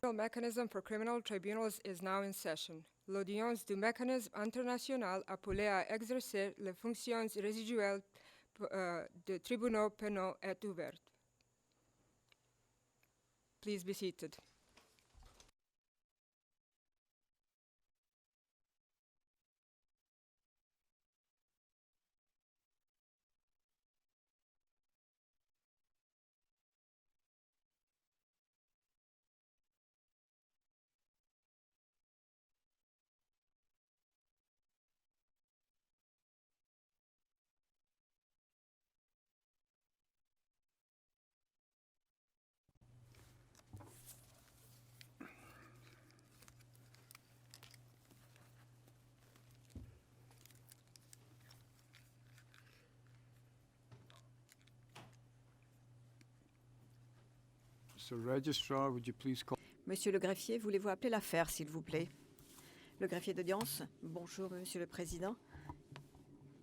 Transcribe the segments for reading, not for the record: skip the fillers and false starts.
The mechanism for criminal tribunals is now in session. L'audience du mécanisme international appelé à exercer les fonctions résiduelles de tribunaux pénaux est ouverte. Please be seated. So, Registrar, would you please call? Monsieur le greffier, voulez-vous appeler l'affaire, s'il vous plaît? Le greffier d'audience, bonjour, Monsieur le Président.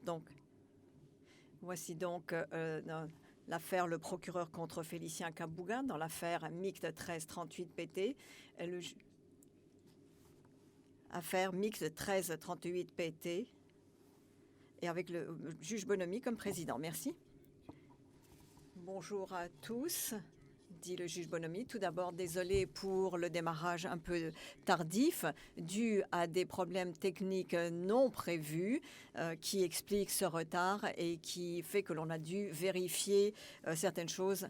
Donc, voici donc l'affaire Le procureur contre Félicien Kabouga dans l'affaire mixte 1338 PT. Affaire mixte 1338 PT et avec le juge Bonomi comme président. Merci. Bonjour à tous, dit le juge Bonomi. Tout d'abord, désolé pour le démarrage un peu tardif, dû à des problèmes techniques non prévus qui expliquent ce retard et qui fait que l'on a dû vérifier certaines choses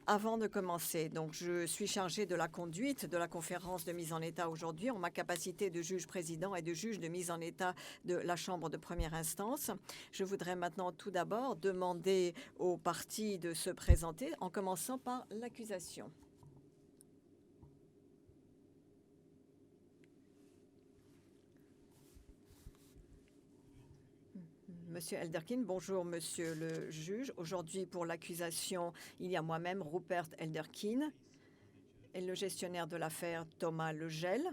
avant de commencer. Donc, je suis chargée de la conduite de la conférence de mise en état aujourd'hui en ma capacité de juge président et de juge de mise en état de la Chambre de première instance. Je voudrais maintenant tout d'abord demander aux parties de se présenter en commençant par l'accusation. Monsieur Elderkin, bonjour Monsieur le juge. Aujourd'hui, pour l'accusation, il y a moi-même, Rupert Elderkin, et le gestionnaire de l'affaire, Thomas Legel,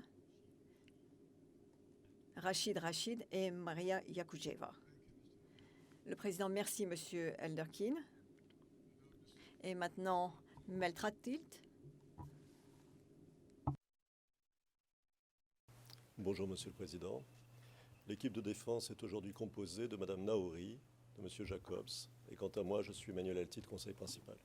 Rachid et Maria Yakoujeva. Le président, merci Monsieur Elderkin. Et maintenant, Meltrat Tilt. Bonjour Monsieur le Président. L'équipe de défense est aujourd'hui composée de Madame Naouri, de Monsieur Jacobs, et quant à moi, je suis Emmanuel Altit, conseiller principal.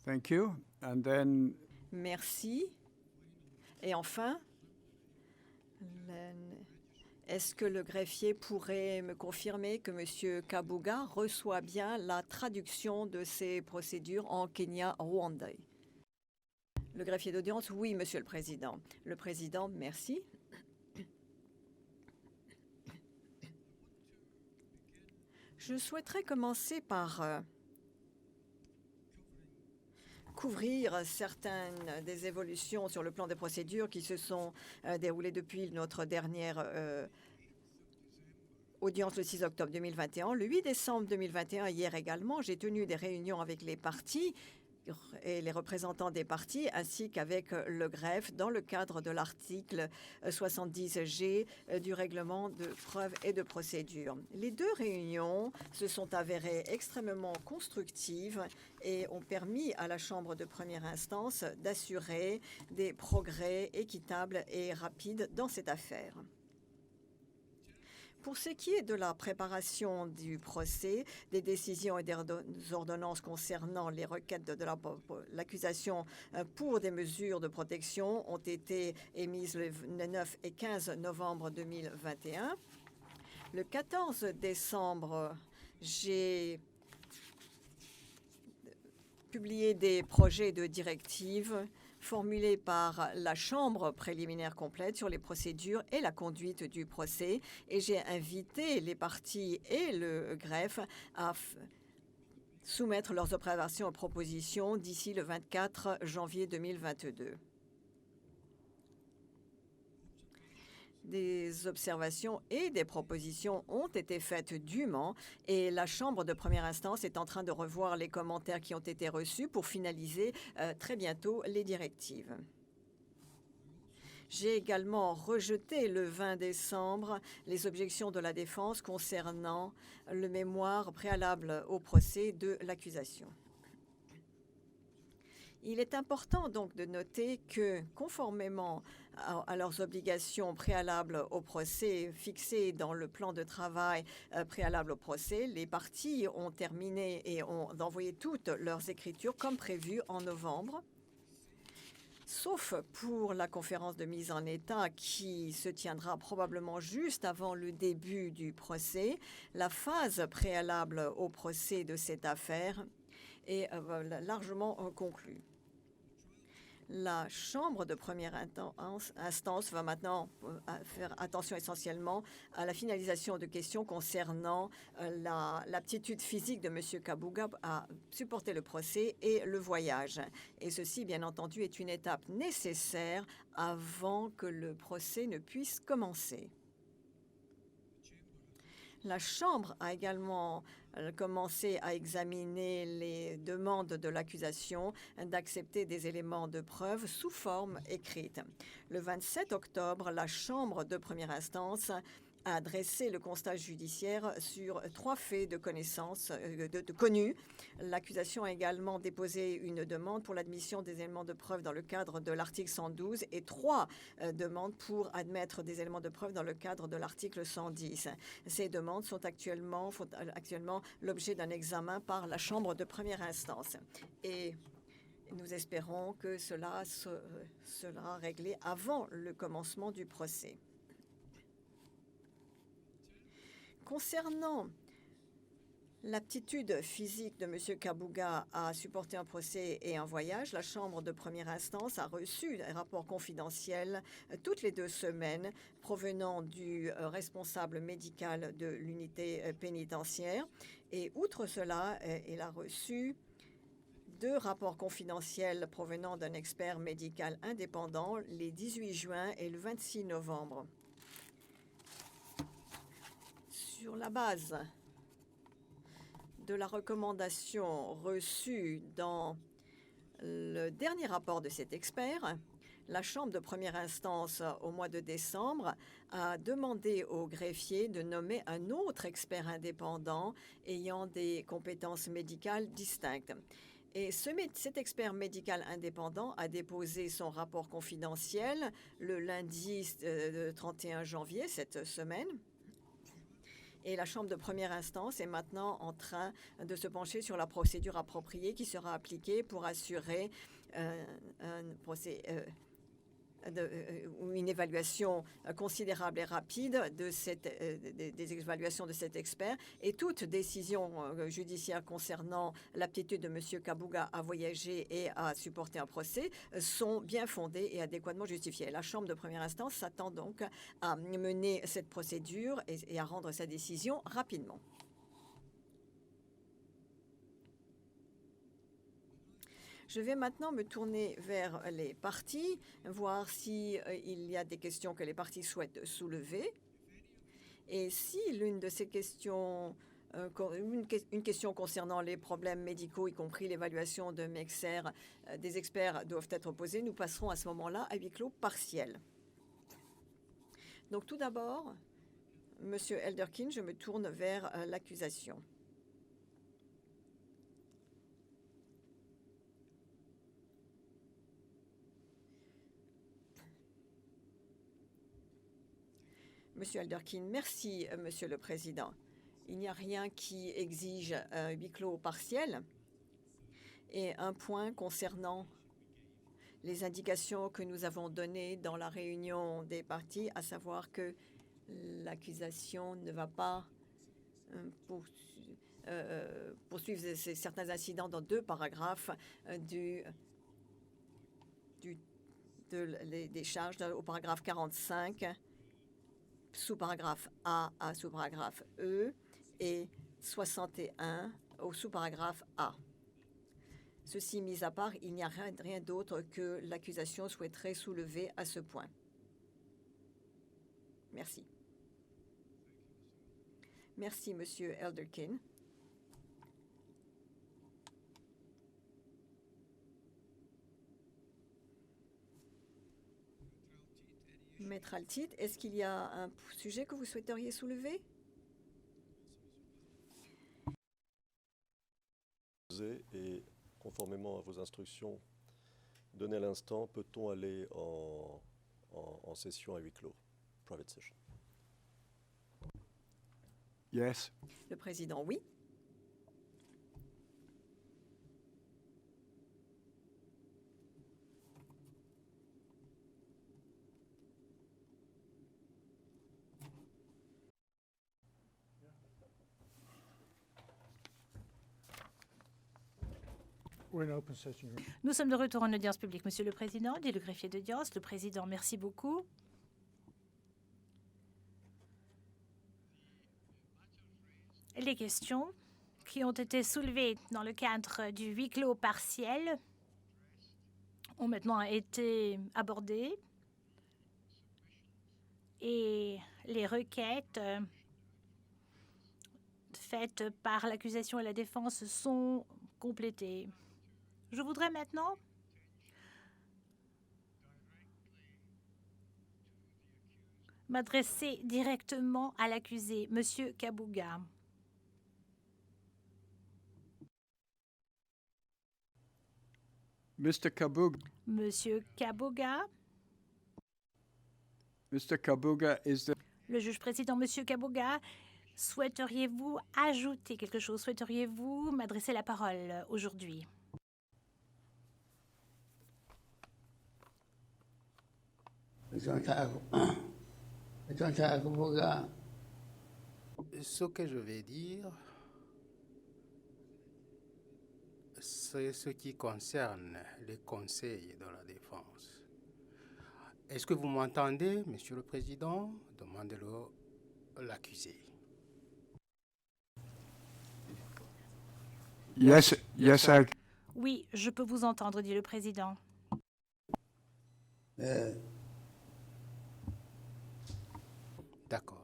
Thank you. And then... Merci. Et enfin, est-ce que le greffier pourrait me confirmer que Monsieur Kabouga reçoit bien la traduction de ces procédures en Kenya-Rwandais? Le greffier d'audience, oui, Monsieur le Président. Le Président, merci. Je souhaiterais commencer par couvrir certaines des évolutions sur le plan des procédures qui se sont déroulées depuis notre dernière audience le 6 octobre 2021. Le 8 décembre 2021, hier également, j'ai tenu des réunions avec les parties et les représentants des partis, ainsi qu'avec le greffe, dans le cadre de l'article 70G du règlement de preuve et de procédure. Les deux réunions se sont avérées extrêmement constructives et ont permis à la Chambre de première instance d'assurer des progrès équitables et rapides dans cette affaire. Pour ce qui est de la préparation du procès, des décisions et des ordonnances concernant les requêtes de l'accusation pour des mesures de protection ont été émises le 9 et 15 novembre 2021. Le 14 décembre, j'ai publié des projets de directives formulée par la Chambre préliminaire complète sur les procédures et la conduite du procès, et j'ai invité les parties et le greffe à soumettre leurs observations et propositions d'ici le 24 janvier 2022. Des observations et des propositions ont été faites dûment et la Chambre de première instance est en train de revoir les commentaires qui ont été reçus pour finaliser très bientôt les directives. J'ai également rejeté le 20 décembre les objections de la défense concernant le mémoire préalable au procès de l'accusation. Il est important donc de noter que, conformément à leurs obligations préalables au procès fixées dans le plan de travail préalable au procès, les parties ont terminé et ont envoyé toutes leurs écritures comme prévu en novembre. Sauf pour la conférence de mise en état qui se tiendra probablement juste avant le début du procès, la phase préalable au procès de cette affaire est largement conclue. La Chambre de première instance va maintenant faire attention essentiellement à la finalisation de questions concernant l'aptitude physique de M. Kabuga à supporter le procès et le voyage. Et ceci, bien entendu, est une étape nécessaire avant que le procès ne puisse commencer. La Chambre a également commencé à examiner les demandes de l'accusation d'accepter des éléments de preuve sous forme écrite. Le 27 octobre, la Chambre de première instance a dressé le constat judiciaire sur 3 faits de connaissance connus. L'accusation a également déposé une demande pour l'admission des éléments de preuve dans le cadre de l'article 112 et 3 demandes pour admettre des éléments de preuve dans le cadre de l'article 110. Ces demandes font actuellement l'objet d'un examen par la Chambre de première instance. Et nous espérons que cela sera réglé avant le commencement du procès. Concernant l'aptitude physique de M. Kabuga à supporter un procès et un voyage, la Chambre de première instance a reçu un rapport confidentiel toutes les 2 semaines provenant du responsable médical de l'unité pénitentiaire. Et outre cela, elle a reçu 2 rapports confidentiels provenant d'un expert médical indépendant les 18 juin et le 26 novembre. Sur la base de la recommandation reçue dans le dernier rapport de cet expert, la Chambre de première instance, au mois de décembre, a demandé au greffier de nommer un autre expert indépendant ayant des compétences médicales distinctes. Et cet expert médical indépendant a déposé son rapport confidentiel le lundi 31 janvier, cette semaine. Et la Chambre de première instance est maintenant en train de se pencher sur la procédure appropriée qui sera appliquée pour assurer un procès une évaluation considérable et rapide des évaluations de cet expert. Et toute décision judiciaire concernant l'aptitude de M. Kabuga à voyager et à supporter un procès sont bien fondées et adéquatement justifiées. La Chambre de première instance s'attend donc à mener cette procédure et à rendre sa décision rapidement. Je vais maintenant me tourner vers les parties, voir s'il y a des questions que les parties souhaitent soulever. Et si l'une de ces questions, une question concernant les problèmes médicaux, y compris l'évaluation de des experts, doivent être posées, nous passerons à ce moment-là à huis clos partiel. Donc tout d'abord, Monsieur Elderkin, je me tourne vers l'accusation. Monsieur Elderkin, merci, Monsieur le Président. Il n'y a rien qui exige un huis clos partiel. Et un point concernant les indications que nous avons données dans la réunion des parties, à savoir que l'accusation ne va pas poursuivre certains incidents dans 2 paragraphes des charges au paragraphe 45, sous-paragraphe A à sous-paragraphe E et 61 au sous-paragraphe A. Ceci mis à part, il n'y a rien d'autre que l'accusation souhaiterait soulever à ce point. Merci. Merci, Monsieur Elderkin. Maître Altit, est-ce qu'il y a un sujet que vous souhaiteriez soulever? Et conformément à vos instructions donné à l'instant, peut-on aller en session à huis clos, private session? Yes. Le président, oui. We're in open session. Nous sommes de retour en audience publique. Monsieur le Président, dit le greffier d'audience. Le Président, merci beaucoup. Les questions qui ont été soulevées dans le cadre du huis clos partiel ont maintenant été abordées et les requêtes faites par l'accusation et la défense sont complétées. Je voudrais maintenant m'adresser directement à l'accusé, Monsieur Kabouga. Mr. Kabuga, Monsieur Kabouga, Mr. Kabuga, is there le juge président, Monsieur Kabouga, souhaiteriez-vous ajouter quelque chose? Souhaiteriez-vous m'adresser la parole aujourd'hui? Ce que je vais dire, c'est ce qui concerne les conseils de la défense. Est-ce que vous m'entendez, Monsieur le Président? Demandez-le l'accusé. Yes, yes, Oui, je peux vous entendre, dit le président. D'accord.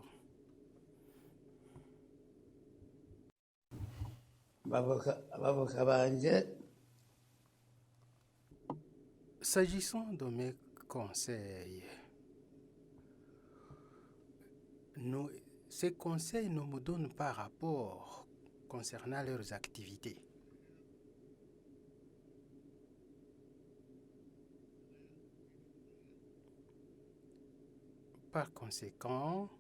S'agissant de mes conseils, ces conseils ne me donnent pas rapport concernant leurs activités. Par conséquent,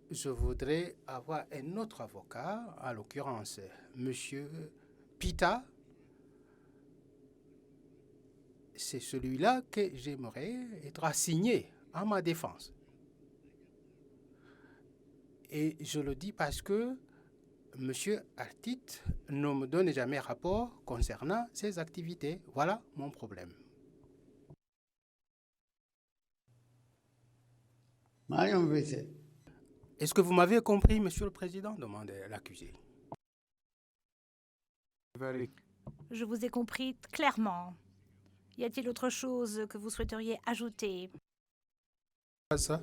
je voudrais avoir un autre avocat, en l'occurrence Monsieur Pita. C'est celui-là que j'aimerais être assigné à ma défense. Et je le dis parce que Monsieur Altit ne me donne jamais rapport concernant ses activités. Voilà mon problème. Est-ce que vous m'avez compris, Monsieur le Président? Demandait l'accusé. very Je vous ai compris clairement. Y a-t-il autre chose que vous souhaiteriez ajouter? Pas ça?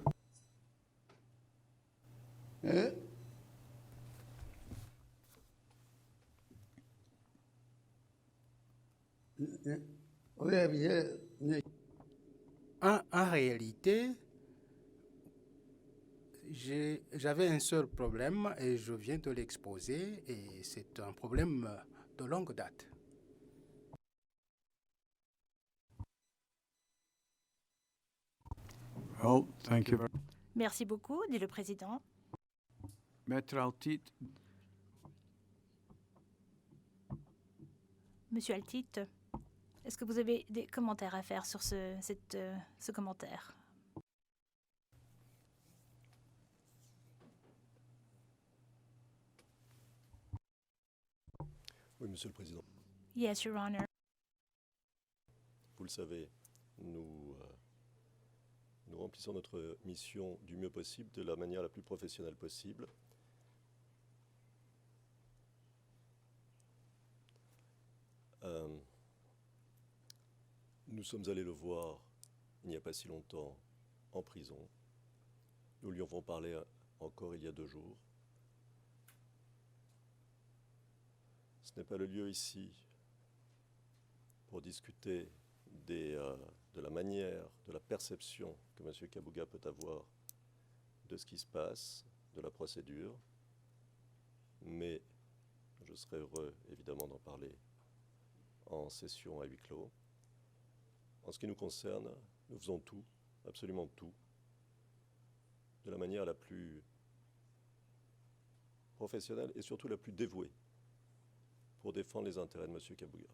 En réalité, j'avais un seul problème et je viens de l'exposer et c'est un problème de longue date. well. Thank you. Merci beaucoup, dit le président. Maître Altit, Monsieur Altit, est-ce que vous avez des commentaires à faire sur ce commentaire? Oui, Monsieur le Président. Yes, Your Honor. Vous le savez, nous remplissons notre mission du mieux possible, de la manière la plus professionnelle possible. Nous sommes allés le voir il n'y a pas si longtemps en prison. Nous lui avons parlé encore il y a 2 jours. Ce n'est pas le lieu ici pour discuter de la manière, de la perception que M. Kabouga peut avoir de ce qui se passe, de la procédure, mais je serais heureux évidemment d'en parler en session à huis clos. En ce qui nous concerne, nous faisons tout, absolument tout, de la manière la plus professionnelle et surtout la plus dévouée pour défendre les intérêts de M. Kabuga.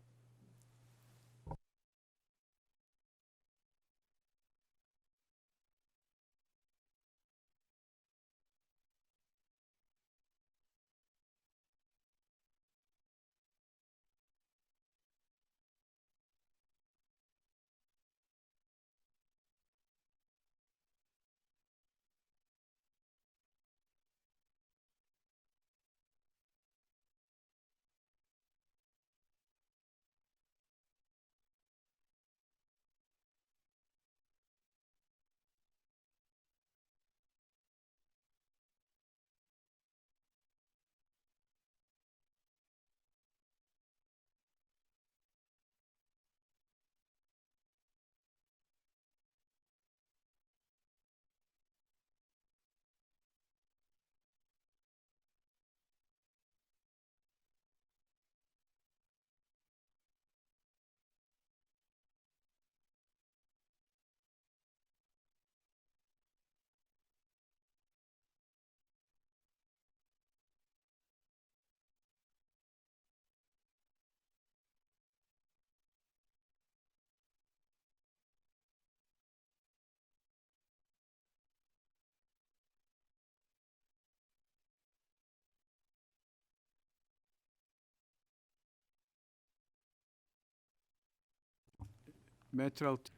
Maître Alt,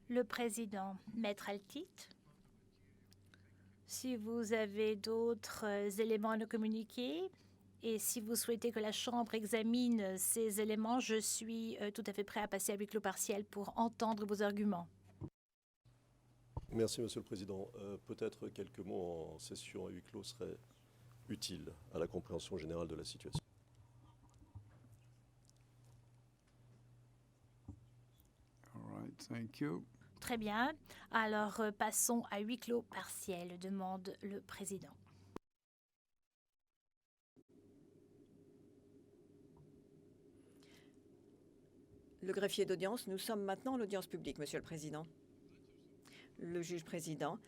Le président, Maître Altit, si vous avez d'autres éléments à nous communiquer et si vous souhaitez que la Chambre examine ces éléments, je suis tout à fait prêt à passer à huis clos partiel pour entendre vos arguments. Merci, Monsieur le Président. Peut-être quelques mots en session à huis clos seraient utiles à la compréhension générale de la situation. all right, thank you. Très bien. Alors, passons à huis clos partiel, demande le président. Le greffier d'audience, nous sommes maintenant à l'audience publique, Monsieur le Président. Le juge président,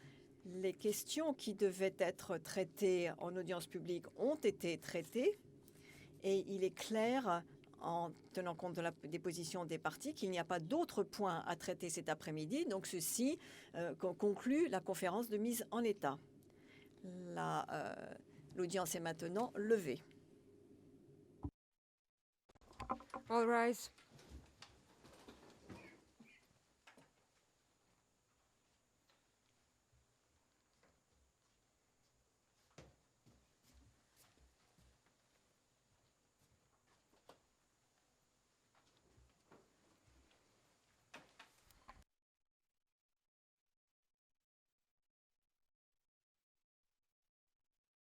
les questions qui devaient être traitées en audience publique ont été traitées et il est clair, en tenant compte de des positions des parties, qu'il n'y a pas d'autres points à traiter cet après-midi. Donc ceci conclut la conférence de mise en état. L'audience est maintenant levée. All rise.